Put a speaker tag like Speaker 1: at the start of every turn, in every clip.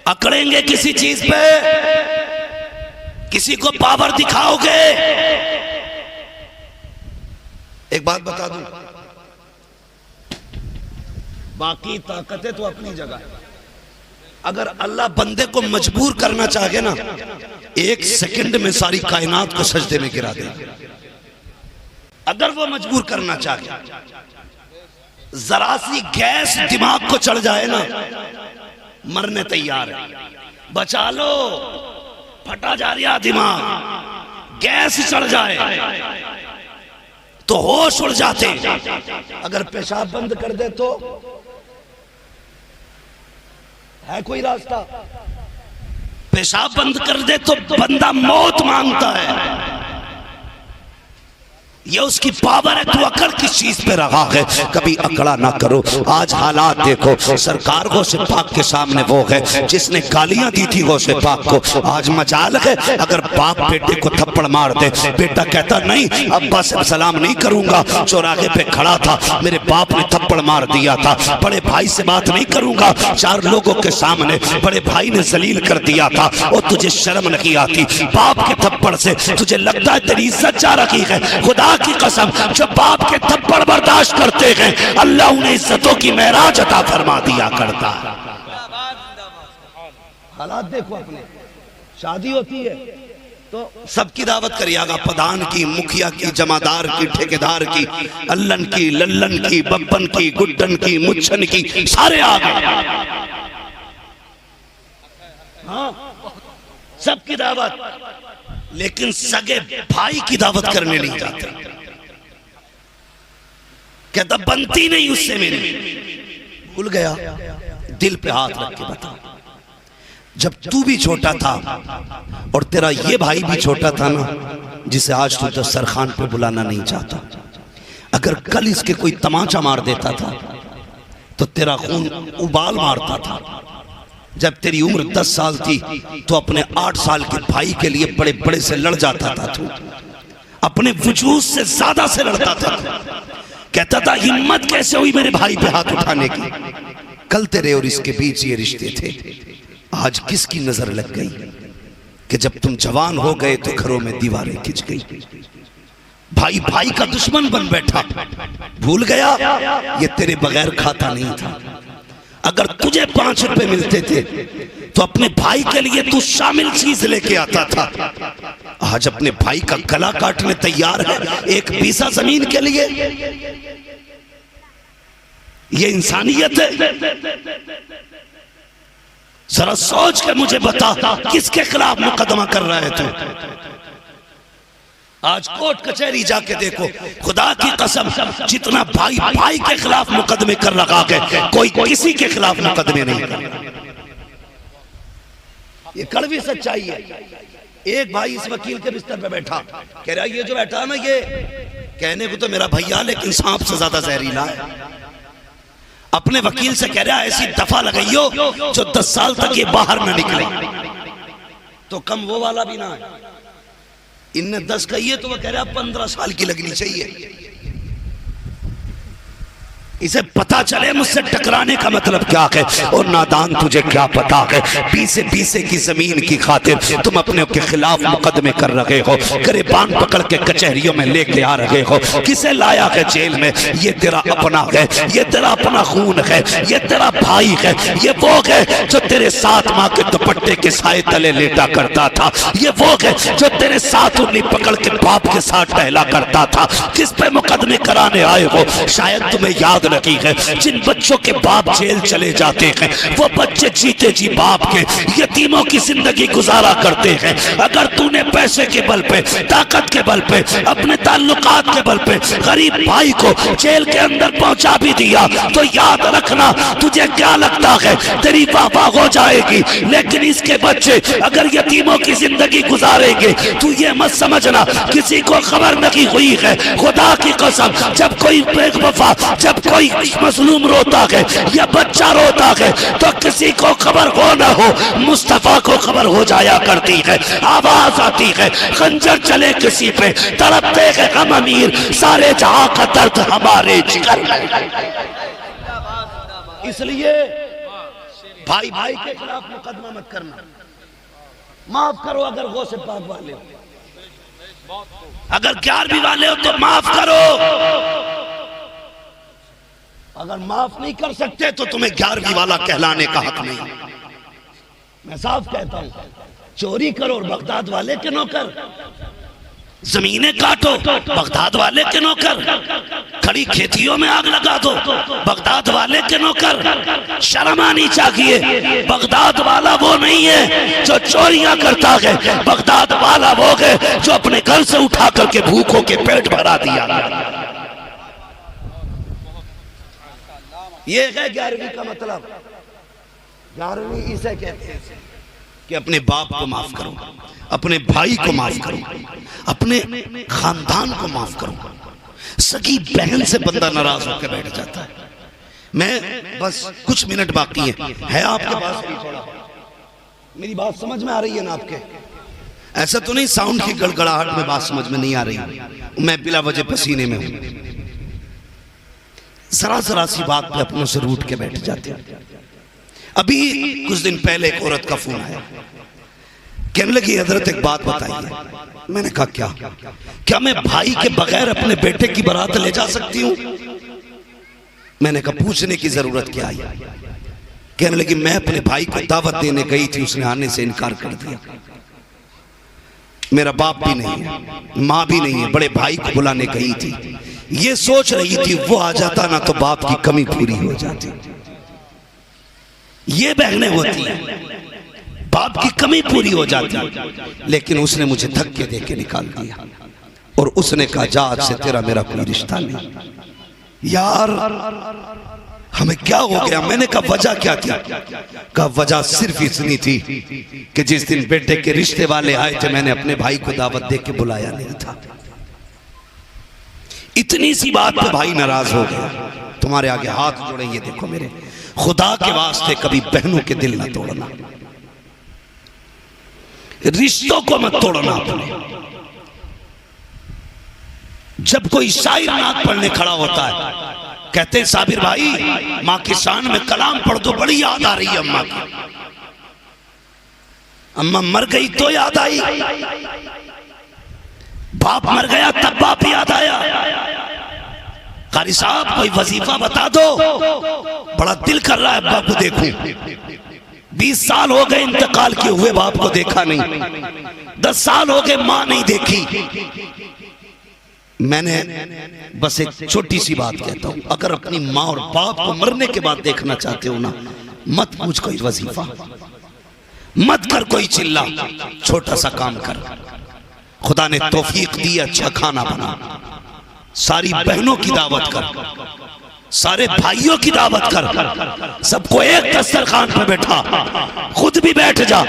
Speaker 1: अकड़ेंगे किसी चीज पे, किसी को पावर दिखाओगे। एक बात बता दूं, बाकी ताकतें तो अपनी जगह। अगर अल्लाह बंदे को मजबूर करना चाहे ना, 1 सेकंड में सारी कायनात को सजदे में गिरा दे। अगर वो मजबूर करना चाहे, जरा सी गैस दिमाग को चढ़ जाए ना, मरने तैयार है। बचा लो, फटा जा रहा दिमाग, गैस चढ़ जाए तो होश उड़ जाते। अगर पेशाब बंद कर दे तो है कोई रास्ता? पेशाब बंद कर दे तो बंदा मौत मांगता है। ये उसकी पावर है। तू अकड़ किस चीज पे रहा है? कभी अकड़ा ना करो। आज हालात देखो, सरकार गौसे पाक के सामने वो है जिसने गालियां दी थी गौसे पाक को। आज मजाल है, अगर बाप बेटे को थप्पड़ मार दे, बेटा कहता नहीं अब्बा से सलाम नहीं करूंगा, चौराहे पे खड़ा था, मेरे बाप ने थप्पड़ मार दिया था, बड़े भाई से बात नहीं करूंगा, 4 लोगों के सामने बड़े भाई ने जलील कर दिया था, और तुझे शर्म नहीं आती? बाप के थप्पड़ से तुझे लगता है तेरी इज्जत जा रही है? खुदा की कसम, जो बाप के थप्पड़ बर्दाश्त करते हैं, अल्लाह उन्हें इज्जतों की महराज अता फरमा दिया करता। हालात देखो अपने। शादी होती है तो सबकी दावत करिएगा, प्रधान की, मुखिया की, जमादार की, ठेकेदार की, अल्लन की, लल्लन की, बब्बन की, गुड्डन की, मुच्छन की, सारे आ गए। हाँ, सबकी दावत, लेकिन सगे भाई की दावत करने नहीं जाते। कहता बनती नहीं उससे मेरी। भूल गया? दिल पे हाथ रख के बता, जब तू भी छोटा था और तेरा ये भाई भी छोटा था ना, जिसे आज तू दस्तरखान पे बुलाना नहीं चाहता, अगर कल इसके कोई तमाचा मार देता था तो तेरा खून उबाल मारता था। जब तेरी उम्र 10 साल थी तो अपने 8 साल के भाई के लिए बड़े बड़े से लड़ जाता था, तू अपने वजूद से ज्यादा से लड़ता था। कहता था हिम्मत कैसे हुई मेरे भाई पे हाथ उठाने की? कल तेरे और इसके बीच ये रिश्ते थे, आज किसकी नजर लग गई कि जब तुम जवान हो गए तो घरों में दीवारें खिंच गई, भाई भाई का दुश्मन बन बैठा। भूल गया? ये तेरे बगैर खाता नहीं था। अगर तुझे 5 रुपए मिलते थे तो अपने भाई के लिए तू शामिल चीज लेके आता था। आज अपने भाई का गला काटने तैयार है 1 बीसा जमीन के लिए। ये इंसानियत है? जरा सोच के मुझे बता, किसके खिलाफ मुकदमा कर रहा है तू? आज कोर्ट कचहरी जाके देखो, खुदा की कसम, जितना भाई भाई के खिलाफ मुकदमे कर रहा है, कोई किसी के खिलाफ मुकदमे नहीं कर। ये कड़वी सच्चाई है। एक भाई इस वकील के बिस्तर पे बैठा, कह रहा ये जो बैठा है ना, ये कहने को तो मेरा भैया, लेकिन सांप से ज्यादा जहरीला है। अपने वकील से कह रहा ऐसी दफा लगाइयो जो 10 साल तक ये बाहर ना निकले। तो कम वो वाला भी ना है। इनने 10 कही है तो वो कह रहा 15 साल की लगनी चाहिए। इसे पता चले मुझसे टकराने का मतलब क्या है। और नादान, तुझे क्या पता है, बीसे बीसे की जमीन की खातिर तुम अपने के खिलाफ मुकदमे कर रहे हो, गिरबान पकड़ के कचहरियों में लेके आ रहे हो। किसे लाया है जेल में? ये तेरा अपना है, ये तेरा अपना खून है, ये तेरा भाई है, ये वो है जो तेरे साथ माँ के दुपट्टे के साए तले लेटा करता था, ये वो है जो तेरे साथ उंगली पकड़ के बाप के साथ टहला करता था। किस पे मुकदमे कराने आए हो? शायद तुम्हें याद नहीं है, जिन बच्चों के बाप जेल चले जाते हैं, वो बच्चे जीते जी बाप के यतीमों की जिंदगी गुजारा करते हैं। अगर तूने पैसे के बल पे, ताकत के बल पे, अपने ताल्लुकात के बल पे गरीब भाई को जेल के अंदर पहुंचा भी दिया तो याद रखना, तुझे क्या लगता है तेरी वाह हो जाएगी, लेकिन इसके बच्चे अगर यतीमों की जिंदगी गुजारेंगे, तू ये मत समझना किसी को खबर नहीं हुई है। खुदा की कसम, जब कोई बेवफा, जब कोई मजलूम रोता है या बच्चा रोता है तो किसी को खबर हो ना हो, मुस्तफा को खबर हो जाया करती है। आवाज आती है, खंजर चले किसी पे, तड़पते हैं हम अमीर, सारे जहां का दर्द हमारे जिगर। इसलिए भाई भाई के खिलाफ मुकदमा मत करना। माफ करो अगर गौसे पाक वाले हो, अगर 11वीं वाले हो तो माफ करो। अगर माफ नहीं कर सकते तो तुम्हें 11वीं वाला कहलाने का हक नहीं। मैं साफ कहता हूं, चोरी करो और बगदाद वाले के नौकर, जमीनें काटो बगदाद वाले के नौकर, खड़ी खेतियों में आग लगा दो बगदाद वाले के नौकर। शर्म आनी चाहिए। बगदाद वाला वो नहीं है जो चोरियां करता है, बगदाद वाला वो है जो अपने घर से उठा करके भूखों के पेट भरा दिया। ये है 11वीं का मतलब। 11वीं इसे कहते हैं कि अपने बाप को माफ करो, अपने भाई को माफ करो, अपने खानदान को माफ करो। सगी बहन से बंदा नाराज होकर बैठ जाता है। मैं बस कुछ मिनट बाकी है आपके पास भी थोड़ा, मेरी बात समझ में आ रही है ना आपके? ऐसा तो नहीं साउंड की गड़गड़ाहट में बात समझ में नहीं आ रही, मैं बिला वजह पसीने में हूं। जरा सी बात पे अपनों से रूठ के बैठ जाते हैं। अभी कुछ दिन पहले एक औरत का फोन आया, कहने लगी हजरत एक बात बताइए। मैंने कहा क्या मैं भाई के बगैर अपने बेटे की बारात ले जा सकती हूँ? मैंने कहा पूछने की जरूरत क्या आई? कहने लगी मैं अपने भाई को दावत देने गई थी, उसने आने से इनकार कर दिया। मेरा बाप भी नहीं है, माँ भी नहीं है, बड़े भाई को बुलाने गई थी, ये सोच रही थी वो आ जाता ना तो बाप की कमी पूरी हो जाती। ये बहनें होती हैं, बाप की कमी पूरी हो जाती, लेकिन उसने मुझे धक्के दे के निकाल दिया और उसने कहा जा आज से तेरा मेरा कोई रिश्ता नहीं। यार हमें क्या हो गया? मैंने कहा वजह क्या थी? कहा वजह सिर्फ इतनी थी कि जिस दिन बेटे के रिश्ते वाले आए थे मैंने अपने भाई को दावत दे के बुलाया नहीं था। इतनी सी बात पे भाई नाराज हो गया। तुम्हारे आगे हाथ जोड़े, ये देखो मेरे खुदा के वास्ते कभी बहनों के दिल ना तोड़ना, रिश्तों को मत तोड़ना अपने। जब कोई शायर नात पढ़ने खड़ा होता है, कहते हैं साबिर भाई माँ की शान में कलाम पढ़ दो, बड़ी याद आ रही है अम्मा की। अम्मा मर गई तो याद आई, बाप मर गया तब बाप याद आया। कारी साहब कोई वजीफा बता दो, बड़ा दिल कर रहा है अब्बा को देखूं। 20 साल हो गए इंतकाल किए हुए, बाप को देखा नहीं। 10 साल हो गए मां नहीं देखी। मैंने बस एक छोटी सी बात कहता हूं, अगर अपनी माँ और बाप को मरने के बाद देखना चाहते हो ना, मत पूछ कोई वजीफा, मत कर कोई चिल्ला, छोटा सा काम कर। खुदा ने तौफीक दी, अच्छा खाना बना, सारी बहनों की दावत कर, सारे भाइयों की दावत कर, सबको एक दस्तरखान पे बैठा, खुद भी बैठ जा,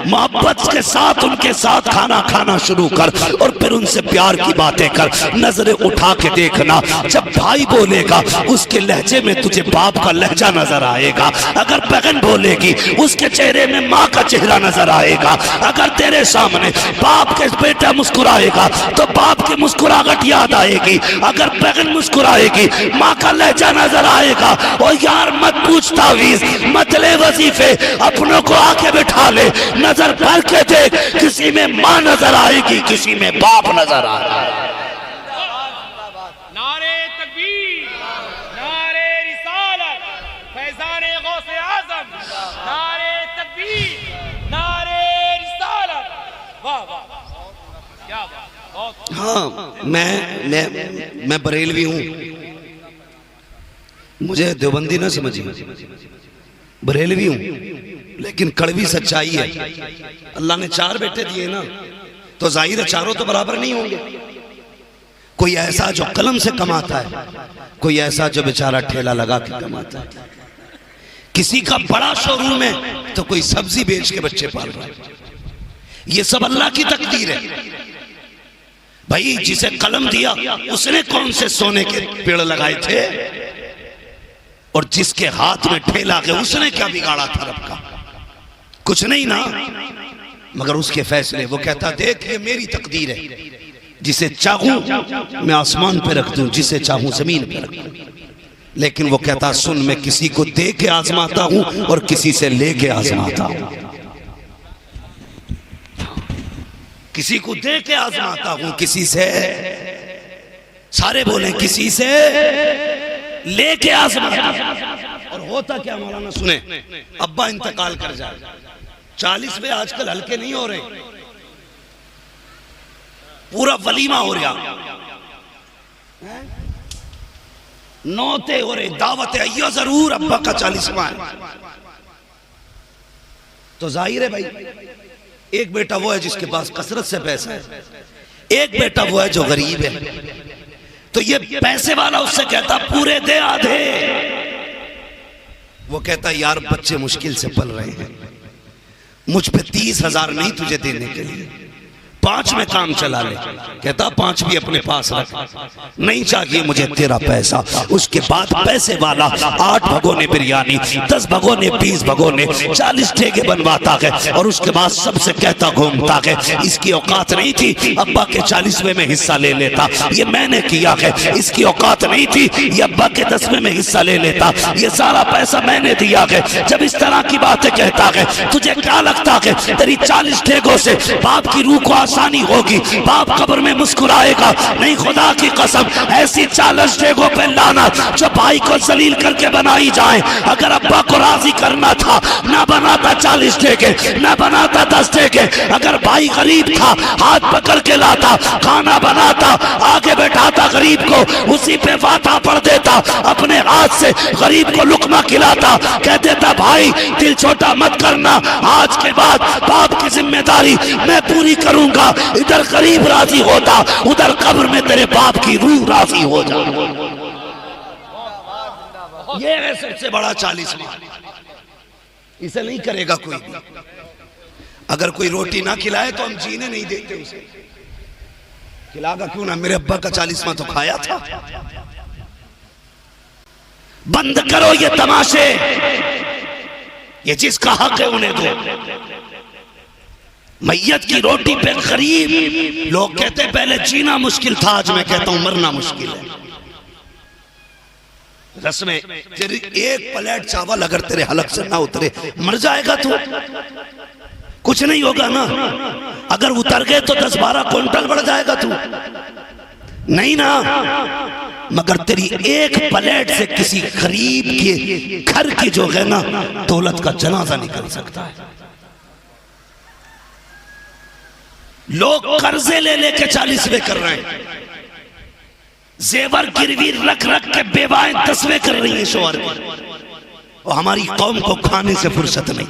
Speaker 1: मोहब्बत के साथ उनके साथ खाना खाना शुरू कर और फिर उनसे प्यार की बातें कर। नजरें उठा के देखना, जब भाई बोलेगा उसके लहजे में तुझे बाप का लहजा नजर आएगा। अगर बहन बोलेगी उसके चेहरे में माँ का चेहरा नजर आएगा। अगर तेरे सामने बाप के बेटा मुस्कुराएगा तो बाप की मुस्कुराहट याद आएगी। अगर बहन मुस्कुराएगी माँ का लहजा नजर आएगा। और यार मत पूछ तावीज़, मत ले वजीफे, अपनों को आके बिठा ले, नजर भर के देख, किसी में माँ नजर आएगी, किसी में बाप नजर आएगा।
Speaker 2: नारे तकबीर, नारे रिसालत, फैज़ाने गौसे आज़म, नारे तकबीर, नारे रिसालत। वाह वाह क्या बात।
Speaker 1: हाँ मैं बरेलवी हूँ, मुझे देवबंदी ना समझिए, बरेलवी हूं, लेकिन कड़वी सच्चाई है। अल्लाह ने 4 बेटे दिए ना, तो जाहिर है चारों तो बराबर नहीं होंगे। कोई ऐसा जो कलम से कमाता है, कोई ऐसा जो बेचारा ठेला लगा के कमाता है, किसी का बड़ा शोरूम है तो कोई सब्जी बेच के बच्चे पाल रहा है। ये सब अल्लाह की तकदीर है भाई। जिसे कलम दिया उसने कौन से सोने के पेड़ लगाए थे, और जिसके हाथ में ठेला के उसने क्या बिगाड़ा था रब का? कुछ नहीं ना, मगर उसके फैसले। वो कहता देख ये मेरी तकदीर है, जिसे चाहूं मैं आसमान पे रख दूं, जिसे चाहूं जमीन पे रख दूं। लेकिन वो कहता सुन, मैं किसी को दे के आजमाता हूं और किसी से लेके आजमाता हूं। किसी को दे के आजमाता हूं, किसी से, सारे बोले किसी से लेके आजमाता हूं। और होता क्या मौलाना सुने, अब्बा इंतकाल कर जाए, 40वें आजकल हल्के नहीं हो रहे, पूरा वलीमा हो रहा, नौते हो रहे, दावत है, जरूर अब्बा का 40वां है। तो जाहिर है भाई, एक बेटा वो है जिसके पास कसरत से पैसा है, एक बेटा वो है जो गरीब है। तो ये पैसे वाला उससे कहता पूरे दे आधे, वो कहता यार बच्चे मुश्किल से पल रहे हैं, मुझ पे 30,000 नहीं तुझे देने के लिए, 5 में काम चला ले। कहता 5 भी अपने पास रख, नहीं चाहिए मुझे तेरा पैसा। उसके बाद पैसे वाला 8 भगोने बिरयानी, 10 भगोने, 20 भगोने, 40 ठेके बनवाता है और उसके बाद सबसे कहता घूमता है इसकी औकात नहीं थी अब्बा के 40वें में हिस्सा ले लेता, ये मैंने किया है। इसकी औकात नहीं थी ये अब्बा के 10वें में हिस्सा ले लेता, ये सारा पैसा मैंने दिया है। जब इस तरह की बातें कहता है, तुझे क्या लगता है तेरी 40 ठेकों से बाप की रूह को आसानी होगी? बाप कब्र में मुस्कुराएगा? नहीं, खुदा की कसम ऐसी 40 ठेकों पे लाना जो भाई को जलील करके बनाई जाए। अगर अब्बा को राजी करना था ना बनाता 40 ठेके, ना बनाता 10 ठेके। अगर भाई गरीब था हाथ पकड़ के लाता, खाना बनाता, आगे बैठाता गरीब को, उसी पे वादा पढ़ देता, अपने हाथ से गरीब को लुकमा खिलाता, कह देता भाई दिल छोटा मत करना, आज के बाद बाप की जिम्मेदारी मैं पूरी करूंगा। इधर गरीब राजी होता, उधर कब्र में तेरे बाप की रूह राजी हो जा। ये है सबसे बड़ा 40वां, इसे नहीं करेगा कोई भी। अगर कोई रोटी ना खिलाए तो हम जीने नहीं देते उसे, खिलागा क्यों ना? मेरे अब्बा का 40वां तो खाया था। बंद करो ये तमाशे, ये जिसका हक है उन्हें दो। मैयत की रोटी पे गरीब, लोग कहते पहले जीना मुश्किल था, आज मैं कहता हूं मरना मुश्किल है। रस्में, तेरी एक प्लेट चावल अगर तेरे हलक से ना उतरे मर जाएगा तू, कुछ नहीं होगा ना। अगर उतर गए तो 10-12 क्विंटल बढ़ जाएगा तू, नहीं ना। मगर तेरी एक प्लेट से किसी गरीब के घर की जो है ना दौलत का जनाजा निकल सकता है। लोग कर्जे ले लेके 40वें कर रहे हैं, जेवर गिरवी रख रख के बेवाएं 10वें कर रही हैं शोहर की, और हमारी कौम को खाने से फुर्सत नहीं,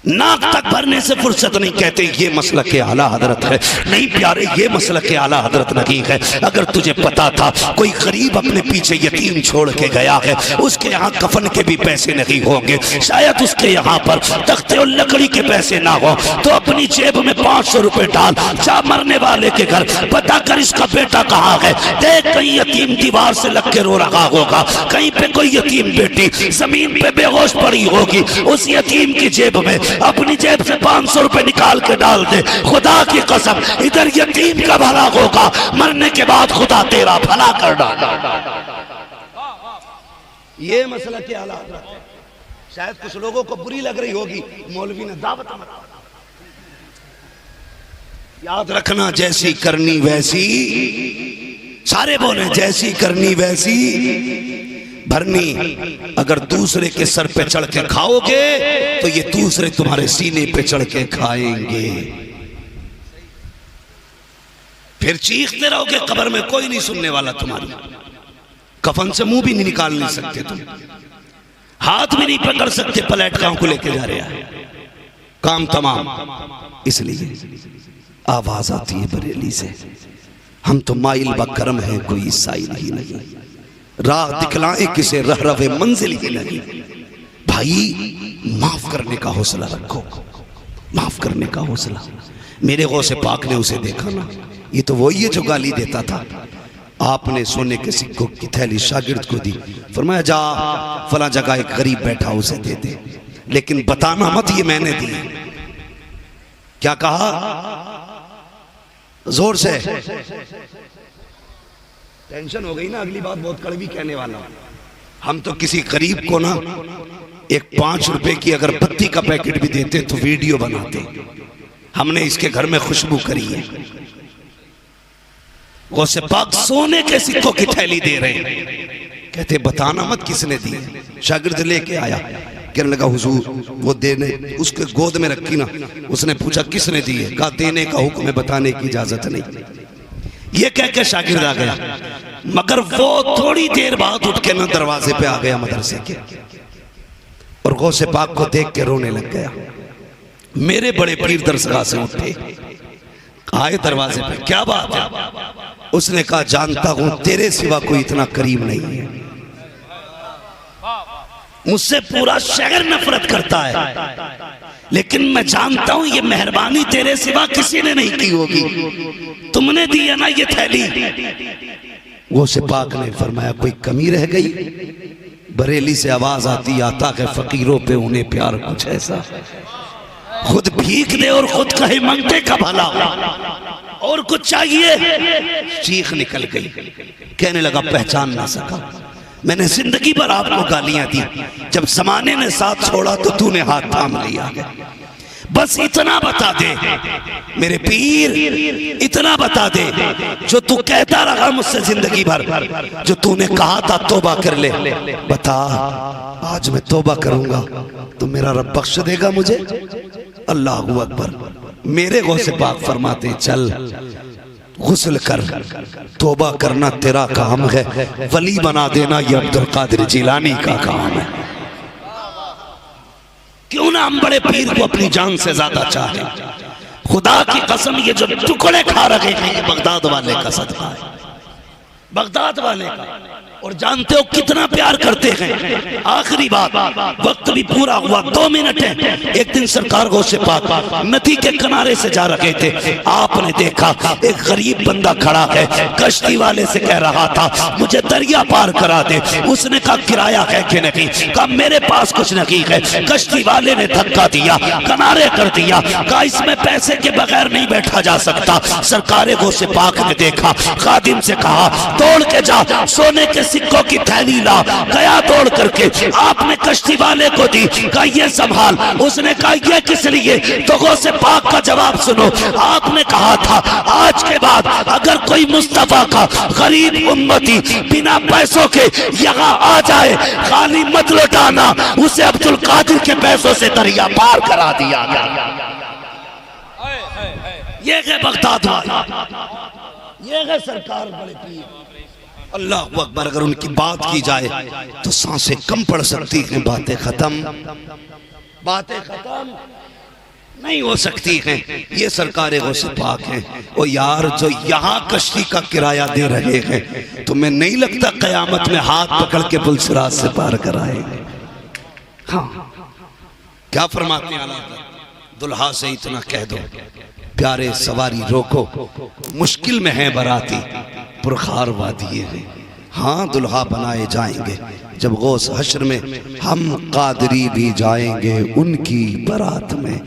Speaker 1: नाक तक भरने से फुर्सत नहीं। कहते ये मसला के आला हजरत है। नहीं प्यारे, ये मसला के आला हजरत नहीं है। अगर तुझे पता था कोई गरीब अपने पीछे यतीम छोड़ के गया है, उसके यहाँ कफन के भी पैसे नहीं होंगे, शायद उसके यहाँ पर तख्ते और लकड़ी के पैसे ना हो, तो अपनी जेब में 500 रुपए डाल, जा मरने वाले के घर, पता कर इसका बेटा कहाँ है, देख कहीं यतीम दीवार से लग के रो रहा होगा, कहीं पे कोई यतीम बेटी जमीन पे बेहोश पड़ी होगी, उस यतीम की जेब में अपनी जेब से 500 रुपए निकाल के डाल दे। खुदा की कसम इधर यतीम का भला होगा, मरने के बाद खुदा तेरा भला कर डाला। ये मसला क्या हालात है। शायद कुछ लोगों को बुरी लग रही होगी, मौलवी ने दावत मना। याद रखना, जैसी करनी वैसी, सारे बोले जैसी करनी वैसी भरनी। अगर दूसरे के सर पे चढ़ के खाओगे तो ये दूसरे तुम्हारे सीने पे चढ़ के खाएंगे, फिर चीखते रहोगे कब्र में, कोई नहीं सुनने वाला तुम्हारी। कफन से मुंह भी नहीं निकाल नहीं सकते तुम, हाथ भी नहीं पकड़ सकते, प्लेट काम को लेके जा रहे हैं, काम तमाम। इसलिए आवाज आती है बरेली से, हम तो माइल बकरम है, कोई साइल ही नहीं, राह दिखलाए किसे रह रवे मंजिल ही नहीं। भाई माफ करने का हौसला रखो, माफ करने का हौसला। मेरे गौसे पाक ने उसे देखा ना, ये तो वही है जो गाली देता था। आपने सोने के सिक्कों की थैली शागिर्द को दी, फरमाया जा फला जगह एक गरीब बैठा उसे दे दे, लेकिन बताना मत ये मैंने दी। क्या कहा जोर से? टेंशन हो गई ना, अगली बात बहुत कड़वी कहने वाला हूं। हम तो किसी गरीब को ना एक 5 रुपए की अगर पत्ती का पैकेट भी देते तो वीडियो बनाते। हमने इसके घर में खुशबू करी है। गौसे पाक सोने के सिक्कों की थैली दे रहे हैं। कहते बताना मत किसने दी। शागिर्द लेके आया, कहने लगा हुजूर वो देने, उसके गोद में रखी ना। उसने पूछा किसने दी है? कहा देने का हुक्म है, बताने की इजाजत नहीं। ये कह के शागिर्द आ गया, मगर वो थोड़ी देर बाद उठ के ना दरवाजे पे आ गया मदरसे के, और गौसे पाक को देख के रोने लग गया। मेरे बड़े पीर दरसगाह से उठे, आए दरवाजे पे, क्या बात है? उसने कहा जानता हूं तेरे सिवा कोई इतना करीम नहीं है। मुझसे पूरा शहर नफरत करता है, लेकिन मैं जानता हूं ये मेहरबानी तेरे सिवा किसी ने नहीं की होगी। तुमने दी है ना ये थैली। वो से पाक ने फरमाया कोई कमी रह गई? बरेली से आवाज आती आता है फकीरों पे उन्हें प्यार कुछ ऐसा, खुद भीख दे और खुद कहे मंगते का भला, और कुछ चाहिए? चीख निकल गई। कहने लगा पहचान ना सका। मैंने जिंदगी भर आपको गालियां दी, जब जमाने ने साथ छोड़ा तो तूने हाथ थाम लिया। बस इतना बता दे मेरे पीर, इतना बता दे जो तू कहता रहा मुझसे जिंदगी भर, जो तूने कहा था तौबा कर ले। बता आज मैं तौबा करूंगा तो मेरा रब बख्श देगा मुझे? अल्लाहू अकबर। मेरे गौसे पाक फरमाते चल गुस्ल कर, तौबा करना तेरा काम है, वली बना देना ये अब्दुल कादिर जिलानी का काम है। क्यों ना हम बड़े पीर को अपनी जान से ज्यादा चाहे। खुदा की कसम ये जो टुकड़े खा रहे हैं ये बगदाद वाले का सदका है, बगदाद वाले का। और जानते हो कितना प्यार करते हैं। आखिरी बात, वक्त भी पूरा हुआ, 2 मिनट है। एक दिन सरकार गौसे पाक नदी के किनारे से जा रहे थे, आपने देखा एक गरीब बंदा खड़ा है, कश्ती वाले से कह रहा था मुझे दरिया पार करा दे। उसने कहा किराया है कि नहीं? कहा मेरे पास कुछ नहीं है। कश्ती वाले ने धक्का दिया, किनारे कर दिया, कहा इसमें पैसे के बगैर नहीं बैठा जा सकता। सरकार गौसे पाक ने देखा, खादिम से कहा दौड़ के जा सोने के सिक्कों की थैली ला। गया दौड़ करके, आपने कश्ती वाले को दी, कहा ये संभाल। उसने कहा ये किस लिए? तो गौसे पाक का जवाब सुनो, आपने कहा था आज के बाद अगर कोई मुस्तफा का गरीब उम्मती बिना पैसों के यहाँ आ जाए खाली मत लौटाना, उसे अब्दुल कादिर के पैसों से दरिया पार करा दिया गया। ये है बगदाद वाला, ये है सरकार बड़े पीर। अल्लाह अकबर। अगर उनकी बात की जाए तो सांसें कम पड़ सकती हैं, बातें खत्म, बातें खत्म नहीं हो सकती हैं। ये सरकार गौसे पाक हैं। और यार जो यहाँ कश्ती का किराया दे रहे हैं, तो मैं नहीं लगता कयामत में हाथ पकड़ के पुलसराज से पार कराएंगे। हाँ क्या फरमाते हैं आला? दुल्हा से इतना कह दो प्यारे सवारी रोको, मुश्किल में है बराती पुरखार वादिये हैं। हाँ दुल्हा बनाए जाएंगे जब गौस हश्र में, हम कादरी भी जाएंगे उनकी बारात में।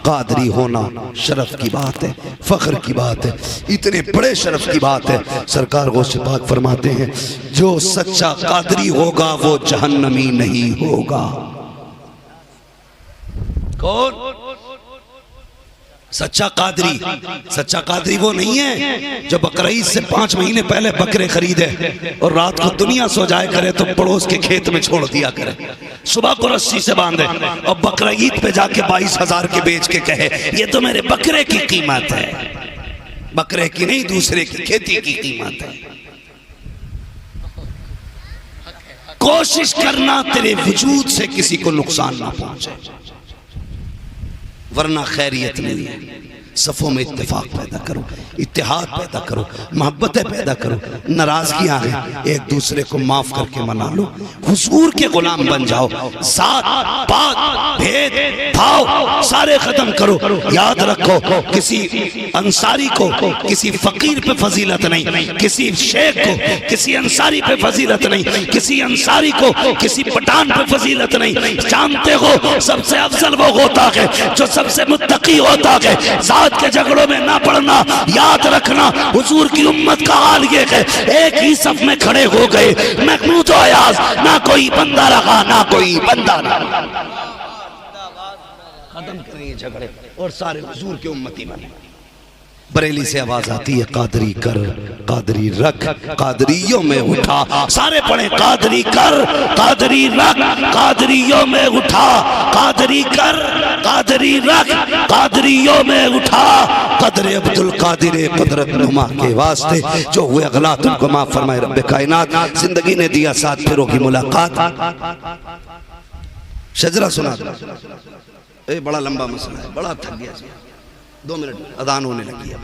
Speaker 1: कादरी होना शरफ की बात है, फख्र की बात है, इतने बड़े शरफ की बात है। सरकार गौसे पाक फरमाते हैं जो सच्चा कादरी होगा वो जहन्नमी नहीं होगा। कौन सच्चा कादरी? सच्चा कादरी वो नहीं है जो बकरीद से 5 महीने पहले बकरे खरीदे और रात को दुनिया सो जाए करे तो पड़ोस के खेत में छोड़ दिया करे, सुबह को रस्सी से बांधे और बकरीद पे जाके 22,000 के बेच के कहे ये तो मेरे बकरे की कीमत है। बकरे की नहीं, दूसरे की खेती की कीमत है। कोशिश करना तेरे वजूद से किसी को नुकसान ना पहुंचे, वरना खैरियत नहीं है। सफ़ों में इत्तेफाक पैदा करो, इत्तेहाद पैदा करो, मोहब्बतें पैदा करो, नाराजगियां हैं एक दूसरे को माफ करके मना लो, हुजूर के गुलाम बन जाओ। साथ पात भेद उठाओ, सारे खत्म करो। याद रखो, किसी अंसारी को किसी फकीर पे फजीलत नहीं, किसी शेख को किसी अंसारी पे फजीलत नहीं, किसी अंसारी को किसी पठान पे फजीलत नहीं। जानते हो सबसे अफजल वो होता है जो सबसे मुत्तकी होता है। जात के झगड़ों में ना पड़ना। याद रखना, हुजूर की उम्मत का हाल ये है, एक ही सफ में खड़े हो गए, महमूद और अयाज, ना कोई बंदा रहा ना कोई बंदा ना। खत्म करेंगे झगड़े और सारे हुजूर की उम्मती बने। बरेली से आवाज आती है, कादरी कर कादरी रख, कादरियों में उठा। सारे पढ़े, कादरी कर कादरी रख, कादरियों में उठा। कादरी कर कादरी रख, कादरियों में उठा। कदर अब्दुल कादिर कुदरत नुमा के वास्ते जो हुए अगलात उनको माफ फरमाए रब्बे कायनात। जिंदगी ने दिया साथ फिरों की मुलाकात। शजरा सुना, बड़ा लंबा मसला है, बड़ा थक गया। 2 मिनट अदान होने लगी है।